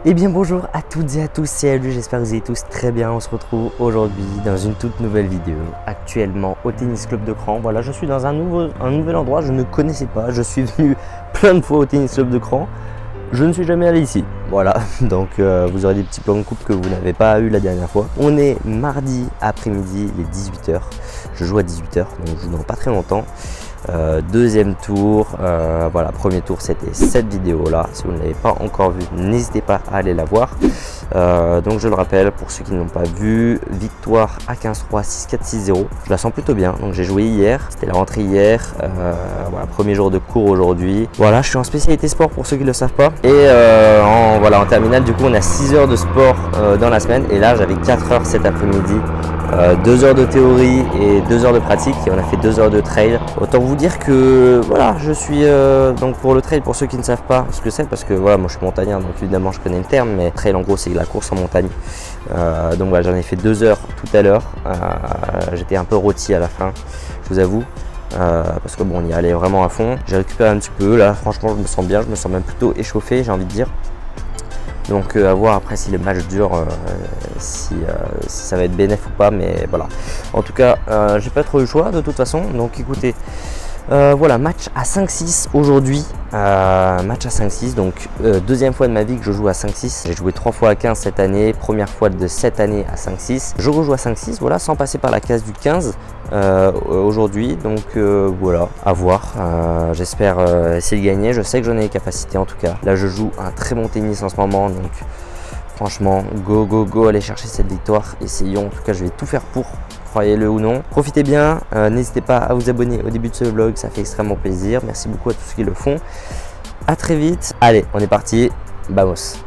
Eh bien bonjour à toutes et à tous, c'est Alu, j'espère que vous allez tous très bien. On se retrouve aujourd'hui dans une toute nouvelle vidéo, actuellement au Tennis Club de Cran. Voilà, je suis dans un nouvel endroit, je ne connaissais pas, je suis venu plein de fois au Tennis Club de Cran. Je ne suis jamais allé ici, voilà, donc vous aurez des petits plans de coupe que vous n'avez pas eu la dernière fois. On est mardi après-midi, il est 18 h, je joue à 18 h, donc je joue dans pas très longtemps. Deuxième tour, voilà, premier tour c'était cette vidéo là, si vous ne l'avez pas encore vue n'hésitez pas à aller la voir. Donc je le rappelle pour ceux qui ne l'ont pas vu, victoire à 15-3, 6-4, 6-0, je la sens plutôt bien. Donc j'ai joué hier, c'était la rentrée hier, voilà, premier jour de cours aujourd'hui. Voilà, je suis en spécialité sport pour ceux qui ne le savent pas, et en terminale du coup on a 6 heures de sport dans la semaine, et là j'avais 4 heures cet après-midi. 2 heures de théorie et 2 heures de pratique, et on a fait 2 heures de trail. Autant vous dire que voilà, je suis donc pour le trail, pour ceux qui ne savent pas ce que c'est, parce que voilà, moi je suis montagnard donc évidemment je connais le terme, mais trail en gros c'est la course en montagne. Donc voilà, j'en ai fait 2 heures tout à l'heure. J'étais un peu rôti à la fin, je vous avoue. Parce que bon, on y allait vraiment à fond. J'ai récupéré un petit peu, là franchement je me sens bien, je me sens même plutôt échauffé, j'ai envie de dire. Donc à voir après si le match dure, si ça va être bénéf ou pas, mais voilà. En tout cas, j'ai pas trop eu le choix de toute façon. Donc écoutez, voilà, match à 5-6 aujourd'hui. Match à 5-6, donc deuxième fois de ma vie que je joue à 5-6. J'ai joué 3 fois à 15 cette année, première fois de cette année à 5-6. Je rejoue à 5-6, voilà, sans passer par la case du 15 aujourd'hui. Donc voilà, à voir. J'espère essayer de gagner. Je sais que j'en ai les capacités en tout cas. Là, je joue un très bon tennis en ce moment, donc franchement, go, allez chercher cette victoire. Essayons, en tout cas, je vais tout faire pour. Croyez-le ou non. Profitez bien, n'hésitez pas à vous abonner au début de ce vlog, ça fait extrêmement plaisir. Merci beaucoup à tous ceux qui le font. A très vite. Allez, on est parti. Vamos.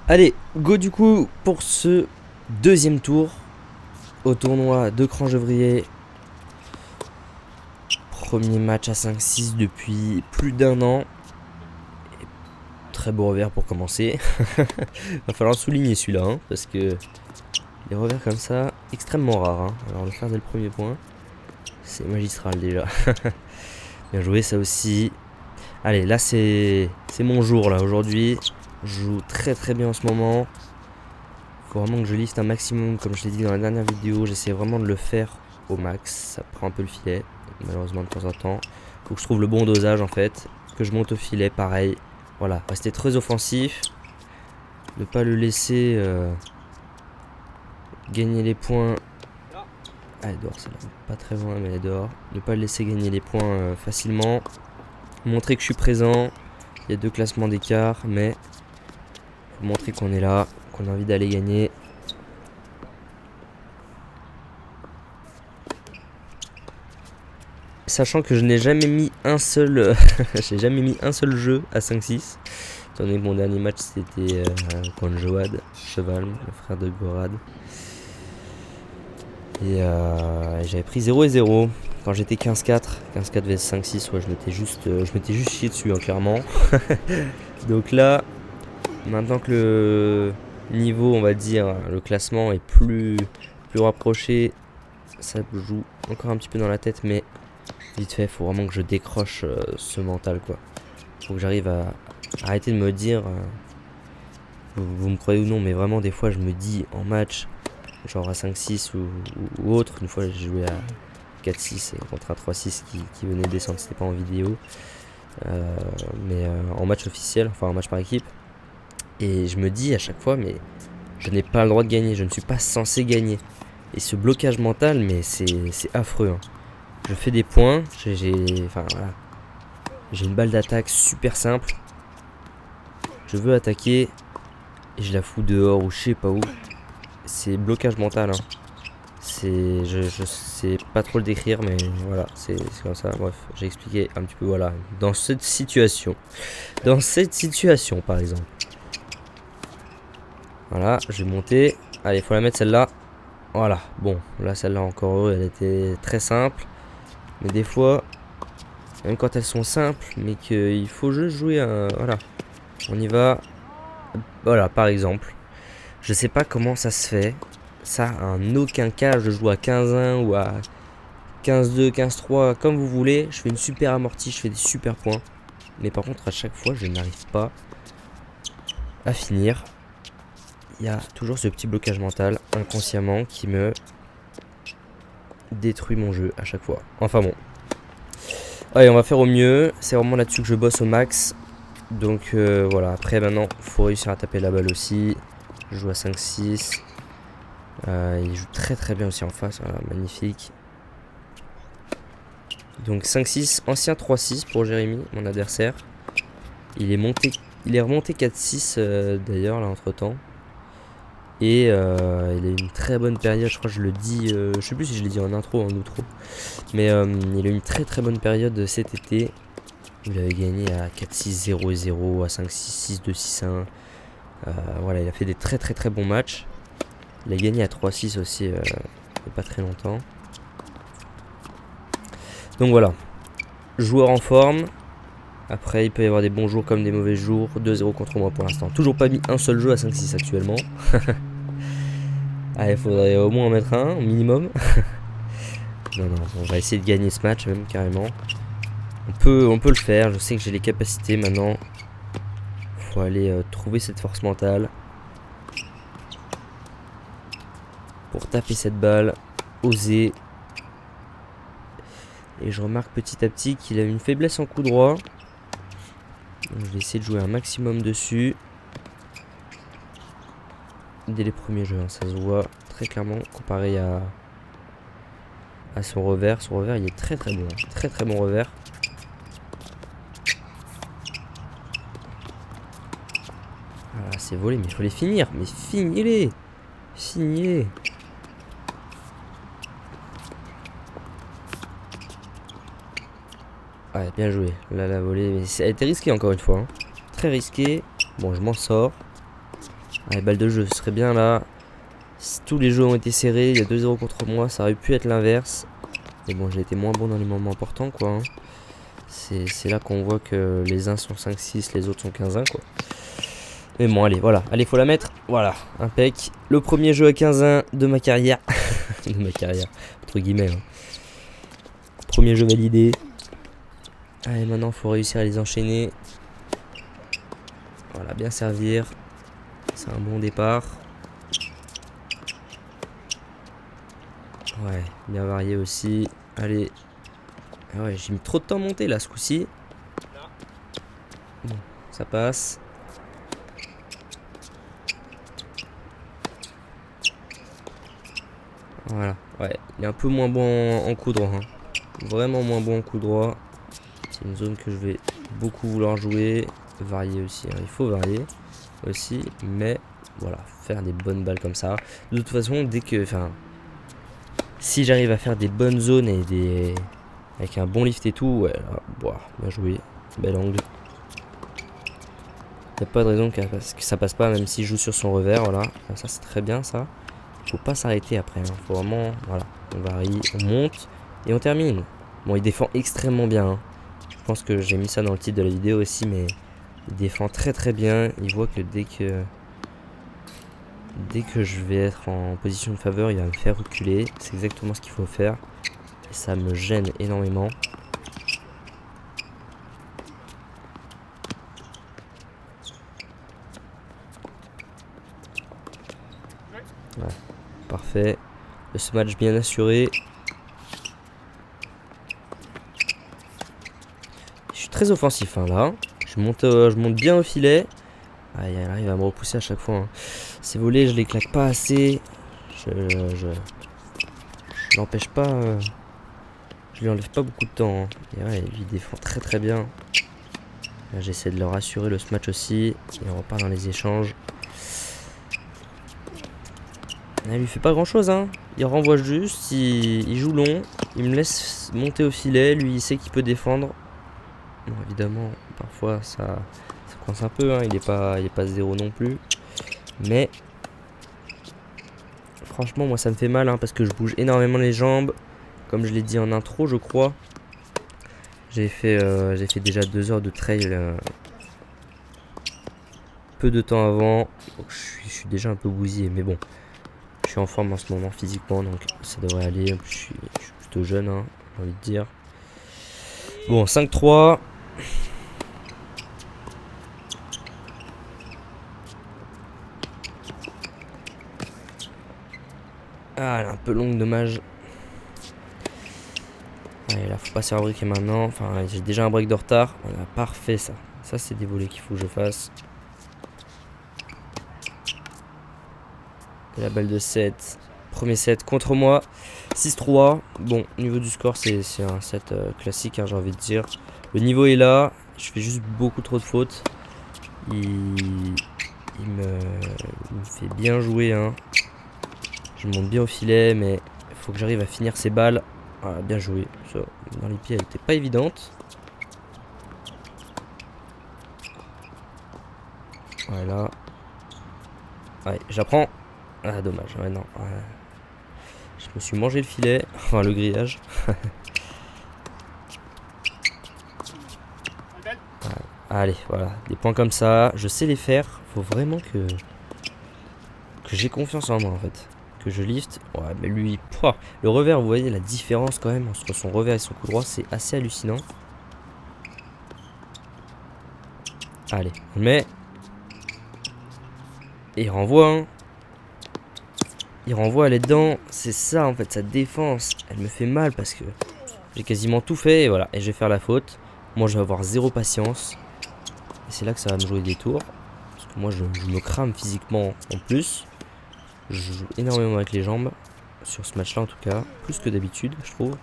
Allez, go du coup pour ce deuxième tour au tournoi de Crangevrier. Premier match à 5-6 depuis plus d'1 an. Et très beau revers pour commencer. Va falloir souligner celui-là, hein, parce que les revers comme ça, extrêmement rares. Hein. Alors le faire dès le premier point, c'est magistral déjà. Bien joué ça aussi. Allez, là c'est mon jour là aujourd'hui. Je joue très bien en ce moment. Faut vraiment que je lifte un maximum, comme je l'ai dit dans la dernière vidéo. J'essaie vraiment de le faire au max. Ça prend un peu le filet, malheureusement de temps en temps. Faut que je trouve le bon dosage en fait. Que je monte au filet, pareil. Voilà, rester très offensif. Ne pas le laisser gagner les points. Ah, elle est dehors celle-là. Pas très loin, mais elle est dehors. Ne pas le laisser gagner les points facilement. Montrer que je suis présent. Il y a 2 classements d'écart, mais faut montrer qu'on est là, qu'on a envie d'aller gagner. Sachant que je n'ai jamais mis un seul j'ai jamais mis un seul jeu à 5-6. Étant donné que mon dernier match c'était contre Joad Cheval, le frère de Gorad. Et j'avais pris 0 et 0 quand j'étais 15-4 vs 5-6. Ouais, je m'étais juste chié dessus hein, clairement. Donc là, maintenant que le niveau, on va dire, le classement est plus rapproché, ça joue encore un petit peu dans la tête, mais vite fait, faut vraiment que je décroche ce mental quoi. Faut que j'arrive à arrêter de me dire, vous me croyez ou non, mais vraiment des fois je me dis en match, genre à 5-6 ou autre, une fois j'ai joué à 4-6 contre un 3-6 qui venait descendre, c'était pas en vidéo, mais en match officiel, enfin en match par équipe. Et je me dis à chaque fois, mais je n'ai pas le droit de gagner, je ne suis pas censé gagner. Et ce blocage mental, mais c'est affreux. Hein. Je fais des points, j'ai une balle d'attaque super simple. Je veux attaquer et je la fous dehors ou je sais pas où. C'est blocage mental. Hein. Je sais pas trop le décrire, mais voilà, c'est comme ça. Bref, j'ai expliqué un petit peu, voilà, dans cette situation par exemple. Voilà, je vais monter. Allez, faut la mettre celle-là. Voilà, bon, là celle-là encore heureux, elle était très simple. Mais des fois, même quand elles sont simples, mais qu'il faut juste jouer un... Voilà, on y va. Voilà, par exemple. Je sais pas comment ça se fait. Ça, en aucun cas, je joue à 15-1 ou à 15-2, 15-3, comme vous voulez. Je fais une super amortie, je fais des super points. Mais par contre, à chaque fois, je n'arrive pas à finir. Il y a toujours ce petit blocage mental, inconsciemment, qui me détruit mon jeu à chaque fois. Enfin bon. Allez, on va faire au mieux. C'est vraiment là-dessus que je bosse au max. Donc voilà, après maintenant, il faut réussir à taper la balle aussi. Je joue à 5-6. Il joue très très bien aussi en face, voilà, magnifique. Donc 5-6, ancien 3-6 pour Jérémy, mon adversaire. Il est remonté 4-6 d'ailleurs là entre temps. Et il a eu une très bonne période, je crois que je le dis, je sais plus si je l'ai dit en intro ou en outro. Mais il a eu une très très bonne période cet été. Il avait gagné à 4-6, 0-0, à 5-6, 6-2, 6-1. Voilà, il a fait des très très très bons matchs. Il a gagné à 3-6 aussi il n'y a pas très longtemps. Donc voilà, joueur en forme. Après il peut y avoir des bons jours comme des mauvais jours. 2-0 contre moi pour l'instant. Toujours pas mis un seul jeu à 5-6 actuellement. Allez, il faudrait au moins en mettre un, au minimum. Non, on va essayer de gagner ce match même carrément. On peut le faire, je sais que j'ai les capacités maintenant. Faut aller trouver cette force mentale. Pour taper cette balle, oser. Et je remarque petit à petit qu'il a une faiblesse en coup droit. Donc je vais essayer de jouer un maximum dessus. Dès les premiers jeux, hein, ça se voit très clairement comparé à son revers. Son revers il est très très bon. Très très bon revers. Voilà, c'est volé, mais il faut les finir. Mais finis-les. Finis-les. Ouais, bien joué. Là, la volée. Mais ça a été risqué encore une fois. Hein. Très risqué. Bon, je m'en sors. Allez, balle de jeu, ce serait bien là. Si tous les jeux ont été serrés, il y a 2-0 contre moi, ça aurait pu être l'inverse. Mais bon, j'ai été moins bon dans les moments importants, quoi. Hein. C'est là qu'on voit que les uns sont 5-6, les autres sont 15-1, quoi. Mais bon, allez, voilà. Allez, faut la mettre. Voilà, impec. Le premier jeu à 15-1 de ma carrière. De ma carrière, entre guillemets. Hein. Premier jeu validé. Allez, maintenant, faut réussir à les enchaîner. Voilà, bien servir. C'est un bon départ. Ouais, bien varié aussi. Allez. Ah ouais, j'ai mis trop de temps à monter là ce coup-ci. Bon, ça passe. Voilà, ouais, il est un peu moins bon en coup droit. Hein. Vraiment moins bon en coup droit. C'est une zone que je vais beaucoup vouloir jouer. Varier aussi, hein. Il faut varier aussi. Mais voilà, faire des bonnes balles comme ça. De toute façon, dès que... Enfin, si j'arrive à faire des bonnes zones et des... Avec un bon lift et tout, ouais, là, boah, bien joué. Bel angle. Il n'y a pas de raison que ça passe pas, même si je joue sur son revers, voilà. Ça, c'est très bien, ça. Faut pas s'arrêter après, hein. Faut vraiment, voilà, on varie, on monte et on termine. Bon, il défend extrêmement bien. Hein. Je pense que j'ai mis ça dans le titre de la vidéo aussi, mais il défend très très bien. Il voit que dès que je vais être en position de faveur, il va me faire reculer. C'est exactement ce qu'il faut faire. Et ça me gêne énormément. Ouais, parfait. Ce match bien assuré. Je suis très offensif hein, là. Je monte bien au filet. Ah, il arrive à me repousser à chaque fois. Hein. Ces volets, je les claque pas assez. Je l'empêche pas. Je lui enlève pas beaucoup de temps. Hein. Et ouais, lui il défend très très bien. Là, j'essaie de leur assurer le match aussi. Et on repart dans les échanges. Il lui fait pas grand chose. Hein. Il renvoie juste. Il joue long. Il me laisse monter au filet. Lui, il sait qu'il peut défendre. Bon, évidemment, parfois ça coince un peu. Hein. Il est pas zéro non plus. Mais franchement, moi ça me fait mal hein, parce que je bouge énormément les jambes. Comme je l'ai dit en intro, je crois. J'ai fait déjà 2 heures de trail peu de temps avant. Donc je suis déjà un peu bousillé, mais bon. Je suis en forme en ce moment physiquement, donc ça devrait aller. Je suis plutôt jeune, hein, j'ai envie de dire. Bon, 5-3. Ah, elle est un peu longue, dommage. Allez, là, faut pas se faire briquer maintenant. Enfin, j'ai déjà un break de retard. Voilà, parfait, ça. Ça, c'est des volets qu'il faut que je fasse. Et la balle de 7. Premier set contre moi. 6-3. Bon, au niveau du score, c'est un set classique, hein, j'ai envie de dire. Le niveau est là. Je fais juste beaucoup trop de fautes. Il me fait bien jouer, hein. Je monte bien au filet, mais il faut que j'arrive à finir ces balles. Voilà, bien joué. Ça, dans les pieds, elle n'était pas évidente. Voilà. Ouais, j'apprends. Ah, dommage. Ouais, non. Ouais. Je me suis mangé le filet. Enfin, le grillage. Ouais. Allez, voilà. Des points comme ça. Je sais les faire. Faut vraiment que j'ai confiance en moi, en fait. Que je lift. Ouais, mais lui, pouah, le revers, vous voyez la différence quand même entre son revers et son coup droit, c'est assez hallucinant. Allez, on le met. Et il renvoie, hein. Il renvoie, elle est dedans. C'est ça, en fait, sa défense. Elle me fait mal parce que j'ai quasiment tout fait. Et voilà, et je vais faire la faute. Moi, je vais avoir zéro patience. Et c'est là que ça va me jouer des tours. Parce que moi, je me crame physiquement en plus. Je joue énormément avec les jambes. Sur ce match-là, en tout cas. Plus que d'habitude, je trouve.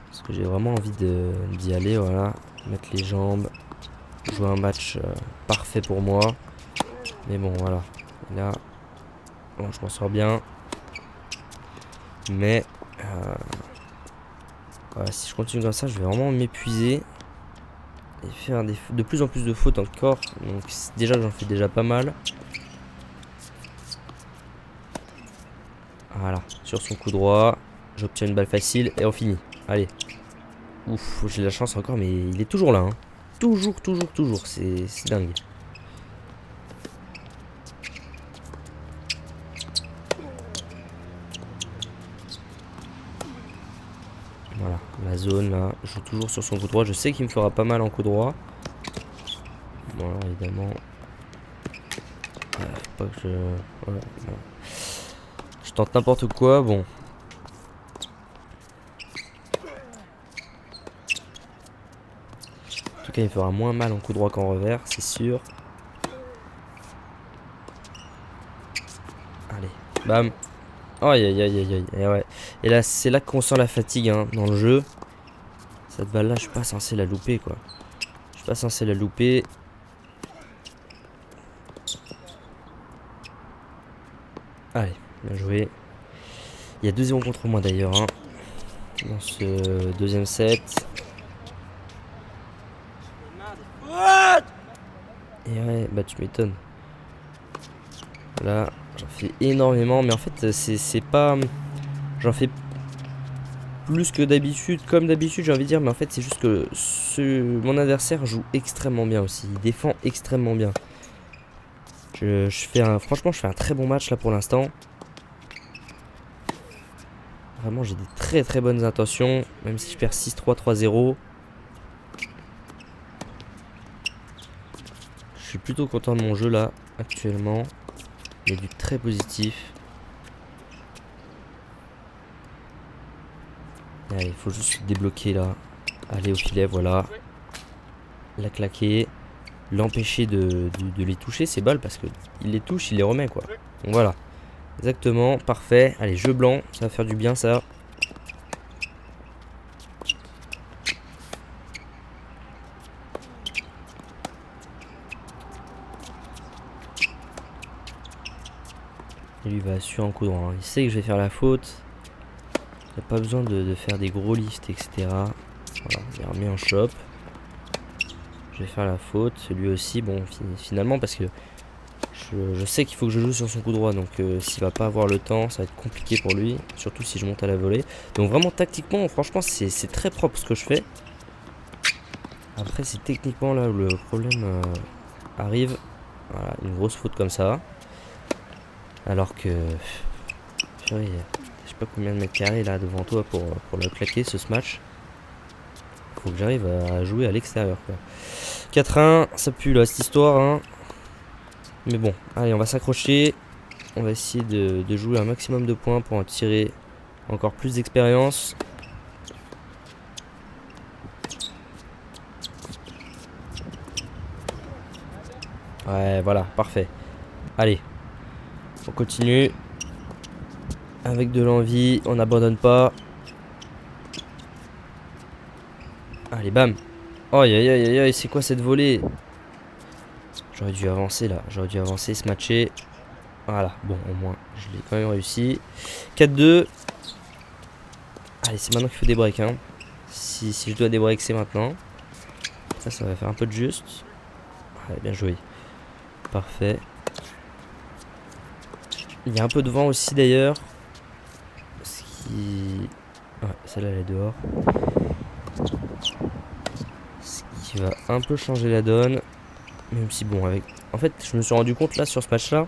Parce que j'ai vraiment envie d'y aller, voilà. Mettre les jambes. Jouer un match parfait pour moi. Mais bon, voilà. Et là, bon, je m'en sors bien. Mais voilà, si je continue comme ça, je vais vraiment m'épuiser. Et faire de plus en plus de fautes encore. Donc déjà j'en fais déjà pas mal. Voilà, sur son coup droit. J'obtiens une balle facile et on finit. Allez. Ouf, j'ai de la chance encore, mais il est toujours là, hein. Toujours. C'est dingue. Voilà, la zone là. Je joue toujours sur son coup droit. Je sais qu'il me fera pas mal en coup droit. Bon, alors évidemment. Faut pas que je. Voilà. Je tente n'importe quoi. Bon. En tout cas, il fera moins mal en coup droit qu'en revers, c'est sûr. Allez, bam. Aïe. Et, ouais. Et là, c'est là qu'on sent la fatigue, hein, dans le jeu. Cette balle-là, je suis pas censé la louper, quoi. Je suis pas censé la louper. Allez, bien joué. Il y a 2-0 contre moi d'ailleurs, hein, dans ce deuxième set. Et ouais, bah tu m'étonnes. Là, j'en fais énormément, mais en fait, c'est pas... J'en fais plus que d'habitude, comme d'habitude, j'ai envie de dire, mais en fait, c'est juste que mon adversaire joue extrêmement bien aussi. Il défend extrêmement bien. Franchement, je fais un très bon match là pour l'instant. Vraiment, j'ai des très bonnes intentions, même si je perds 6-3, 3-0. Je suis plutôt content de mon jeu là, actuellement. Il y a du très positif. Allez, il faut juste débloquer là. Aller au filet, voilà. La claquer. L'empêcher de les toucher, ces balles, parce qu'il les touche, il les remet, quoi. Donc voilà. Exactement, parfait. Allez, jeu blanc, ça va faire du bien, ça. Et lui va assurer en coup droit, hein. Il sait que je vais faire la faute. Il n'y a pas besoin de faire des gros lifts, etc. Voilà, il remet en shop. Je vais faire la faute. Lui aussi, bon, finalement, parce que Je sais qu'il faut que je joue sur son coup droit, donc s'il va pas avoir le temps, ça va être compliqué pour lui, surtout si je monte à la volée. Donc vraiment tactiquement, franchement, c'est très propre ce que je fais. Après, c'est techniquement là où le problème arrive. Voilà, une grosse faute comme ça. Alors que... purée, je sais pas combien de mètres carrés là devant toi pour le claquer ce smash. Faut que j'arrive à jouer à l'extérieur, quoi. 4-1, ça pue là cette histoire, hein. Mais bon, allez, on va s'accrocher. On va essayer de jouer un maximum de points pour en tirer encore plus d'expérience. Ouais, voilà, parfait. Allez, on continue. Avec de l'envie, on n'abandonne pas. Allez, bam. Oh, aïe, aïe, aïe, aïe, c'est quoi cette volée? J'aurais dû avancer là, j'aurais dû avancer, se matcher. Voilà, bon, au moins, je l'ai quand même réussi. 4-2. Allez, c'est maintenant qu'il faut des breaks, hein. Si je dois des breaks, c'est maintenant. Ça va faire un peu de juste. Allez, bien joué. Parfait. Il y a un peu de vent aussi d'ailleurs. Ce qui... ouais, celle-là elle est dehors. Ce qui va un peu changer la donne. Même si bon, avec... En fait, je me suis rendu compte là sur ce match-là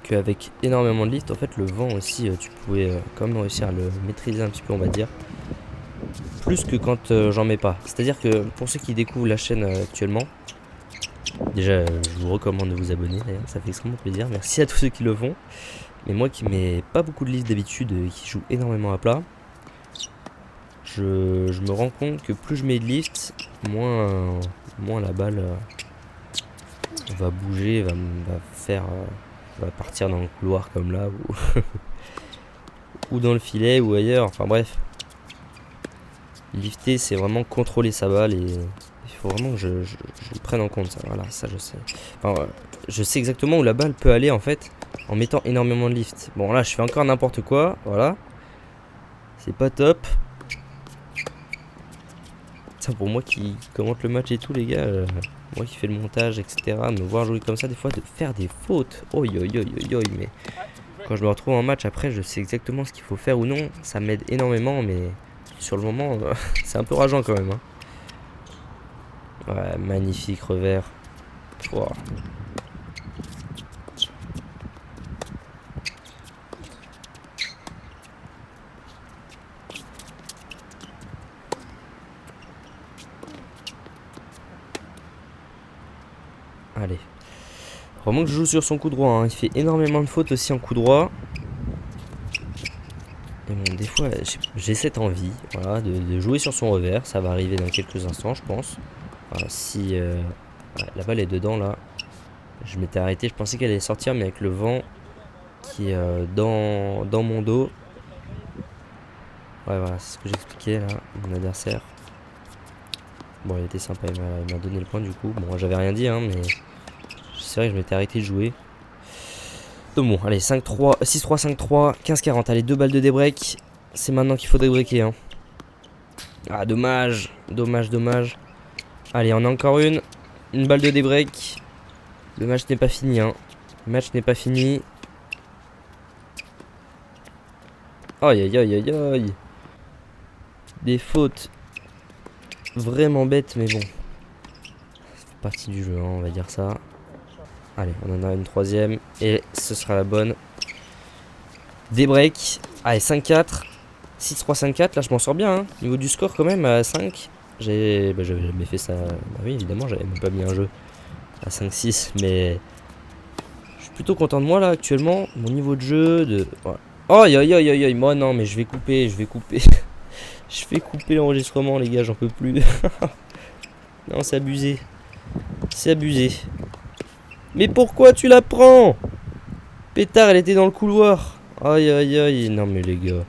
qu'avec énormément de lift, en fait, le vent aussi, tu pouvais quand même réussir à le maîtriser un petit peu, on va dire. Plus que quand j'en mets pas. C'est-à-dire que pour ceux qui découvrent la chaîne actuellement, déjà, je vous recommande de vous abonner, d'ailleurs, ça fait extrêmement plaisir. Merci à tous ceux qui le font. Mais moi qui mets pas beaucoup de lift d'habitude et qui joue énormément à plat, je me rends compte que plus je mets de lift, moins la balle va bouger, va partir dans le couloir comme là, ou dans le filet, ou ailleurs, enfin bref. Lifter, c'est vraiment contrôler sa balle et il faut vraiment que je le prenne en compte, ça. Voilà, ça je sais. Enfin, je sais exactement où la balle peut aller en fait en mettant énormément de lift. Bon là je fais encore n'importe quoi, voilà. C'est pas top. Ça pour moi qui commente le match et tout les gars, moi qui fais le montage etc, me voir jouer comme ça des fois, de faire des fautes. Oi oi oi oi oi, mais quand je me retrouve en match après je sais exactement ce qu'il faut faire ou non. Ça m'aide énormément mais sur le moment c'est un peu rageant quand même, hein. Ouais, magnifique revers. Wow. Allez. Vraiment que je joue sur son coup droit, hein. Il fait énormément de fautes aussi en coup droit. Et bon, des fois, j'ai cette envie, voilà, de jouer sur son revers. Ça va arriver dans quelques instants, je pense. Voilà, si ouais, la balle est dedans, là. Je m'étais arrêté, je pensais qu'elle allait sortir, mais avec le vent qui est dans mon dos. Ouais, voilà, c'est ce que j'expliquais, là, mon adversaire. Bon, il était sympa, il m'a donné le point, du coup. Bon, j'avais rien dit, hein, mais... c'est vrai que je m'étais arrêté de jouer. Donc bon, allez, 5-3, 6-3, 5-3, 15-40. Allez, 2 balles de débreak. C'est maintenant qu'il faut débreaker, hein. Ah, dommage. Dommage, dommage. Allez, on a encore une. Une balle de débreak. Le match n'est pas fini, hein. Le match n'est pas fini. Aïe, aïe, aïe, aïe, aïe. Des fautes vraiment bêtes, mais bon. Ça fait partie du jeu, hein, on va dire ça. Allez, on en a une troisième. Et ce sera la bonne. Des breaks. Allez, 5-4. 6-3, 5-4. Là, je m'en sors bien, hein. Niveau du score, quand même, à 5. J'avais jamais fait ça. Bah oui, évidemment, j'avais même pas mis un jeu à 5-6. Mais je suis plutôt content de moi, là, actuellement. Mon niveau de jeu, de... voilà. Oh, aïe, aïe, aïe, aïe. Moi, non, mais je vais couper. Je vais couper l'enregistrement, les gars. J'en peux plus. Non, c'est abusé. C'est abusé. Mais pourquoi tu la prends? Pétard, elle était dans le couloir. Aïe, aïe, aïe. Non, mais les gars.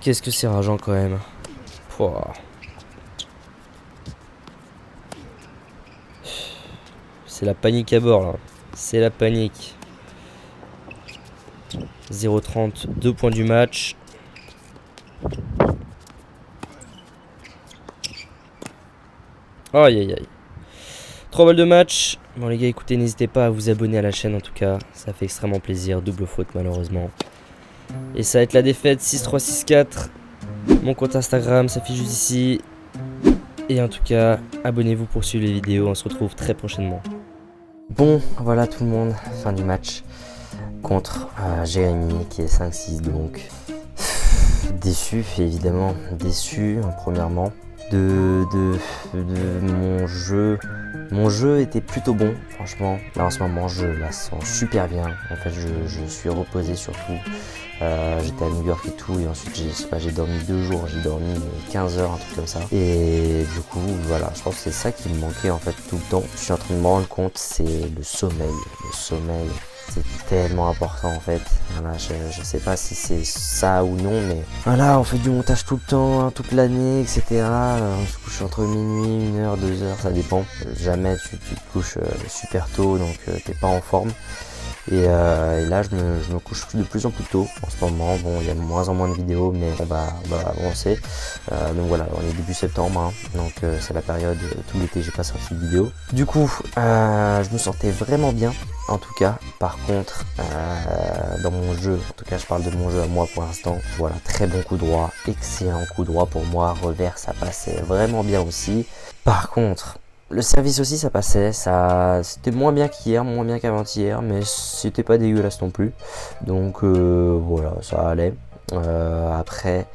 Qu'est-ce que c'est rageant quand même. Pouah. C'est la panique à bord, là. C'est la panique. 0-30, 2 points du match. Aïe, aïe, aïe. 3 balles de match. Bon les gars, écoutez, n'hésitez pas à vous abonner à la chaîne en tout cas. Ça fait extrêmement plaisir. Double faute malheureusement. Et ça va être la défaite 6-3, 6-4. Mon compte Instagram s'affiche juste ici. Et en tout cas, abonnez-vous pour suivre les vidéos. On se retrouve très prochainement. Bon, voilà tout le monde. Fin du match contre Jérémy qui est 5-6 donc. Déçu, évidemment. Déçu, premièrement. De mon jeu. Mon jeu était plutôt bon, franchement. Là en ce moment, je la sens super bien. En fait, je suis reposé surtout. J'étais à New York et tout, et ensuite j'ai dormi 2 jours, j'ai dormi 15 heures, un truc comme ça. Et du coup, voilà, je pense que c'est ça qui me manquait en fait tout le temps. Je suis en train de me rendre compte, c'est le sommeil. Le sommeil, c'est tellement important en fait. Voilà, je sais pas si c'est ça ou non, mais voilà, on fait du montage tout le temps, hein, toute l'année, etc. On se couche entre minuit, 1h, 2h, ça dépend. Jamais tu te couches super tôt, donc t'es pas en forme. Et là je me couche de plus en plus tôt en ce moment. Bon, il y a de moins en moins de vidéos, mais on va avancer. Donc voilà, on est début septembre, hein, donc c'est la période, tout l'été j'ai pas sorti de vidéo. Du coup, je me sentais vraiment bien, en tout cas. Par contre, dans mon jeu, en tout cas je parle de mon jeu à moi pour l'instant, voilà, très bon coup droit, excellent coup droit pour moi, revers ça passait vraiment bien aussi. Par contre, le service aussi ça passait, c'était moins bien qu'hier, moins bien qu'avant-hier, mais c'était pas dégueulasse non plus. Donc voilà, ça allait. Après,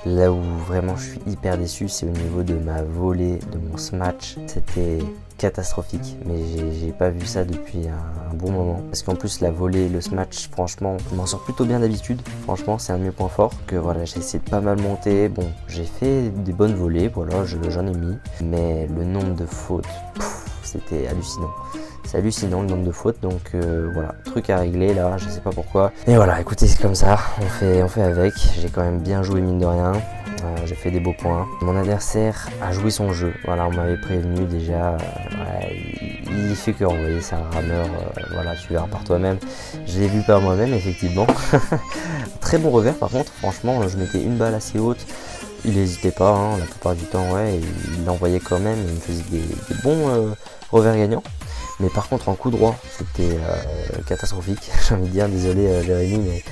là où vraiment je suis hyper déçu, c'est au niveau de ma volée, de mon smash. C'était catastrophique, mais j'ai pas vu ça depuis un bon moment. Parce qu'en plus la volée, le smash, franchement, je m'en sors plutôt bien d'habitude. Franchement, c'est un de mes points forts. Que voilà, j'ai essayé de pas mal monter. Bon, j'ai fait des bonnes volées, voilà, j'en ai mis. Mais le nombre de fautes, c'était hallucinant. C'est hallucinant le nombre de fautes, donc voilà, truc à régler là, je sais pas pourquoi. Et voilà, écoutez, c'est comme ça, on fait avec. J'ai quand même bien joué mine de rien. J'ai fait des beaux points. Mon adversaire a joué son jeu. Voilà, on m'avait prévenu déjà. Il fait que renvoyer, c'est un rameur. Voilà, tu verras par toi-même. Je l'ai vu par moi-même, effectivement. Très bon revers, par contre. Franchement, je mettais une balle assez haute. Il n'hésitait pas, hein, la plupart du temps, ouais. Il l'envoyait quand même. Il me faisait des bons revers gagnants. Mais par contre, en coup droit, c'était catastrophique. J'ai envie de dire, désolé Jérémy, mais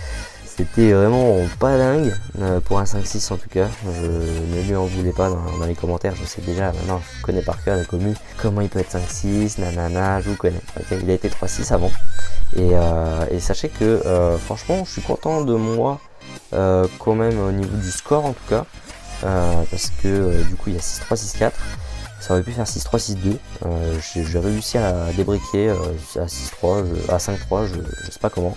c'était vraiment pas dingue pour un 5-6 en tout cas. Je ne lui en voulais pas dans les commentaires. Je sais déjà, maintenant je connais par cœur la commu. Comment il peut être 5-6, nanana, je vous connais. Okay, il a été 3-6 avant. Et sachez que franchement, je suis content de moi quand même au niveau du score en tout cas. Parce que du coup, il y a 6-3, 6-4. Ça aurait pu faire 6-3, 6-2. J'ai réussi à débriquer à 6-3, à 5-3, je sais pas comment.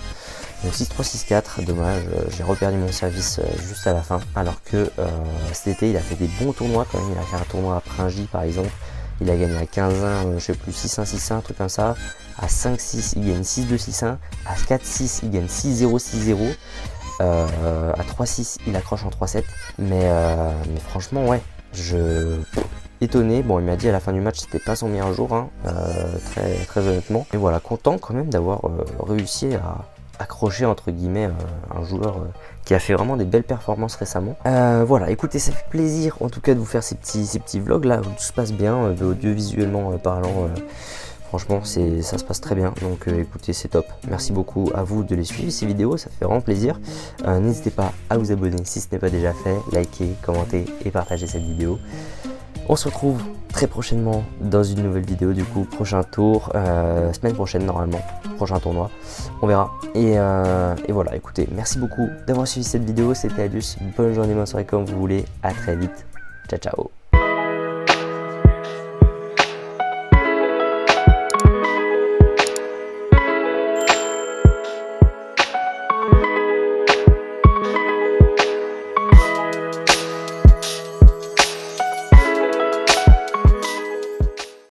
Donc 6-3, 6-4, dommage, j'ai reperdu mon service juste à la fin. Alors que cet été, il a fait des bons tournois quand même. Il a fait un tournoi à Pringy par exemple. Il a gagné à 15-1, je sais plus, 6-1, 6-1, un truc comme ça. À 5-6, il gagne 6-2, 6-1. À 4-6, il gagne 6-0, 6-0. À 3-6, il accroche en 3-7. Mais franchement, ouais, étonné. Bon, il m'a dit à la fin du match c'était pas son meilleur jour, hein, très honnêtement. Et voilà, content quand même d'avoir réussi à accrocher entre guillemets un joueur qui a fait vraiment des belles performances récemment. Voilà, écoutez, ça fait plaisir en tout cas de vous faire ces petits vlogs là où tout se passe bien, audiovisuellement parlant. Franchement, ça se passe très bien, donc écoutez, c'est top. Merci beaucoup à vous de les suivre, ces vidéos, ça fait vraiment plaisir. N'hésitez pas à vous abonner si ce n'est pas déjà fait, liker, commenter et partager cette vidéo. On se retrouve très prochainement dans une nouvelle vidéo, du coup, prochain tour, semaine prochaine normalement, prochain tournoi, on verra. Et voilà, écoutez, merci beaucoup d'avoir suivi cette vidéo, c'était Alius, bonne journée, bonne soirée comme vous voulez, à très vite, ciao ciao.